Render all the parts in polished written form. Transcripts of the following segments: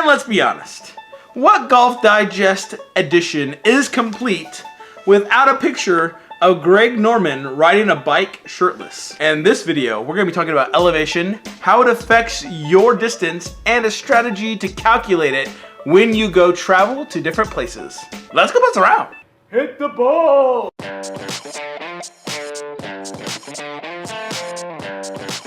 And let's be honest, what Golf Digest edition is complete without a picture of Greg Norman riding a bike shirtless? In this video, we're going to be talking about elevation, how it affects your distance, and a strategy to calculate it when you go travel to different places. Let's go buzz around. Hit the ball!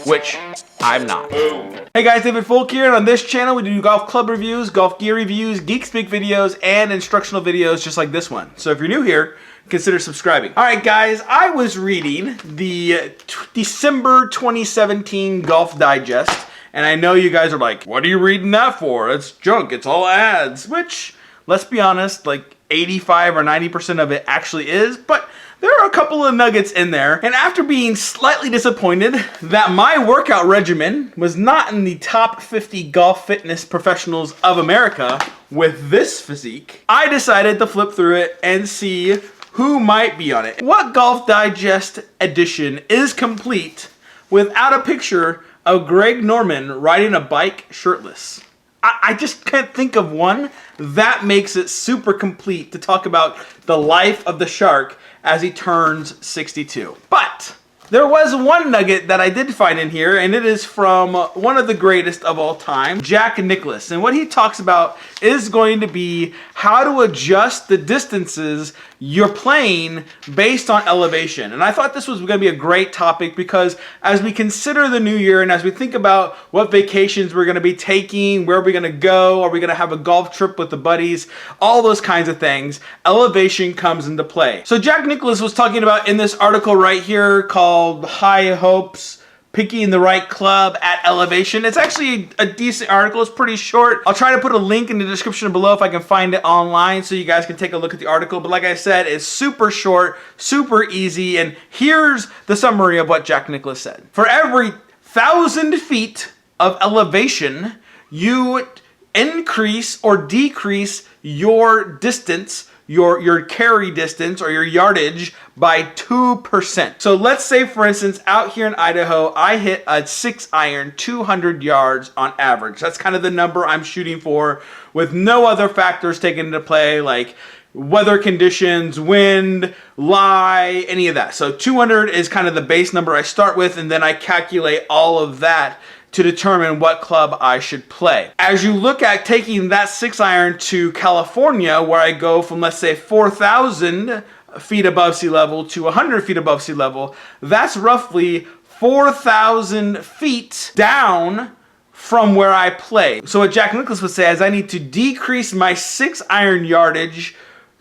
Which I'm not. Boom. Hey guys, David Folk here, and on this channel we do golf club reviews, golf gear reviews, geek speak videos, and instructional videos just like this one. So if you're new here, consider subscribing. Alright guys, I was reading the December 2017 Golf Digest, and I know you guys are like, what are you reading that for? It's junk, it's all ads. Which, let's be honest, like 85 or 90% of it actually is, but there are a couple of nuggets in there. And after being slightly disappointed that my workout regimen was not in the top 50 golf fitness professionals of America with this physique, I decided to flip through it and see who might be on it. What Golf Digest edition is complete without a picture of Greg Norman riding a bike shirtless? I just can't think of one that makes it super complete to talk about the life of the shark as he turns 62. But there was one nugget that I did find in here, and it is from one of the greatest of all time, Jack Nicklaus. And what he talks about is going to be how to adjust the distances you're playing based on elevation. And I thought this was going to be a great topic because as we consider the new year and as we think about what vacations we're going to be taking, where are we going to go, are we going to have a golf trip with the buddies, all those kinds of things, elevation comes into play. So Jack Nicklaus was talking about in this article right here called High Hopes, Picking the Right Club at Elevation. It's actually a decent article. It's pretty short. I'll try to put a link in the description below if I can find it online so you guys can take a look at the article. But like I said, it's super short, super easy. And here's the summary of what Jack Nicklaus said. For every 1,000 feet of elevation, you increase or decrease your distance, your carry distance or your yardage by 2%. So let's say, for instance, out here in Idaho, I hit a 6-iron 200 yards on average. That's kind of the number I'm shooting for with no other factors taken into play like weather conditions, wind, lie, any of that. So 200 is kind of the base number I start with, and then I calculate all of that to determine what club I should play. As you look at taking that 6-iron to California, where I go from, let's say, 4,000 feet above sea level to 100 feet above sea level, that's roughly 4,000 feet down from where I play. So what Jack Nicklaus would say is I need to decrease my 6-iron yardage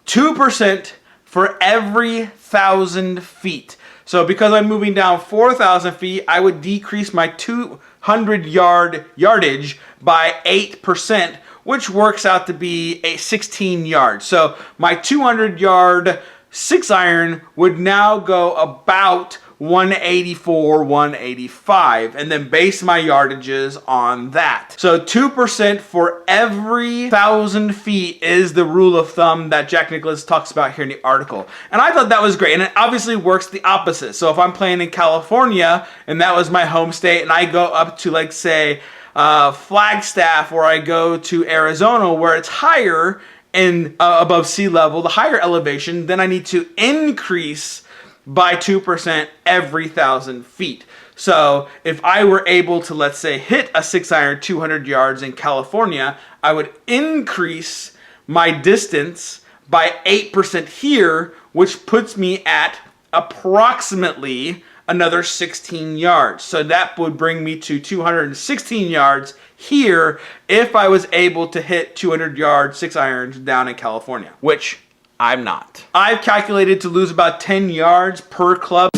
2% for every 1,000 feet. So because I'm moving down 4,000 feet, I would decrease my 200 yardage by 8%, which works out to be 16 yards. So my 200 yard 6-iron would now go about 184, 185, and then base my yardages on that. So 2% for every 1,000 feet is the rule of thumb that Jack Nicklaus talks about here in the article. And I thought that was great, and it obviously works the opposite. So if I'm playing in California, and that was my home state, and I go up to, like, say, Flagstaff, or I go to Arizona, where it's higher and above sea level, the higher elevation, then I need to increase by 2% every 1,000 feet. So if I were able to, let's say, hit a 6-iron 200 yards in California, I would increase my distance by 8% here, which puts me at approximately another 16 yards. So that would bring me to 216 yards here if I was able to hit 200 yard 6-irons down in California, which I'm not. I've calculated to lose about 10 yards per club.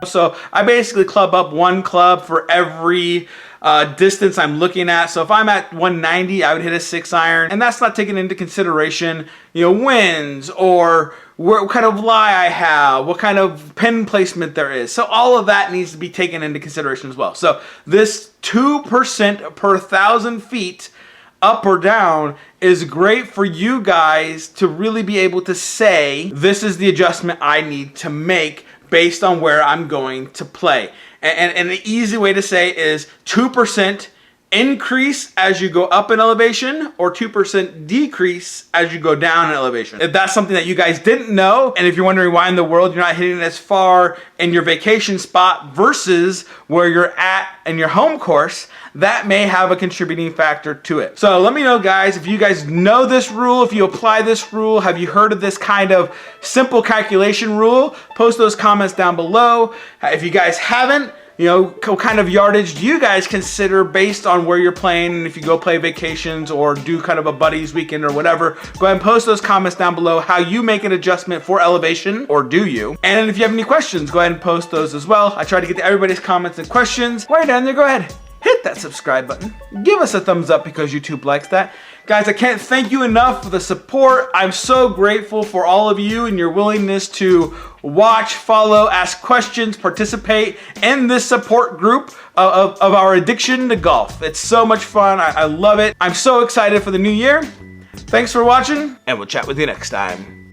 So I basically club up one club for every distance I'm looking at. So if I'm at 190, I would hit a 6-iron, and that's not taking into consideration, winds or what kind of lie I have, what kind of pin placement there is. So all of that needs to be taken into consideration as well. So this 2% per 1,000 feet up or down is great for you guys to really be able to say, this is the adjustment I need to make based on where I'm going to play. And the easy way to say is 2% increase as you go up in elevation or 2% decrease as you go down in elevation. If that's something that you guys didn't know, and if you're wondering why in the world you're not hitting as far in your vacation spot versus where you're at in your home course, that may have a contributing factor to it. So let me know, guys, if you guys know this rule, if you apply this rule, have you heard of this kind of simple calculation rule? Post those comments down below. If you guys haven't, you know, what kind of yardage do you guys consider based on where you're playing, and if you go play vacations or do kind of a buddies weekend or whatever? Go ahead and post those comments down below how you make an adjustment for elevation, or do you? And if you have any questions, go ahead and post those as well. I try to get to everybody's comments and questions. While you're down there, go ahead, hit that subscribe button. Give us a thumbs up because YouTube likes that. Guys, I can't thank you enough for the support. I'm so grateful for all of you and your willingness to watch, follow, ask questions, participate in this support group of our addiction to golf. It's so much fun. I love it. I'm so excited for the new year. Thanks for watching, and we'll chat with you next time.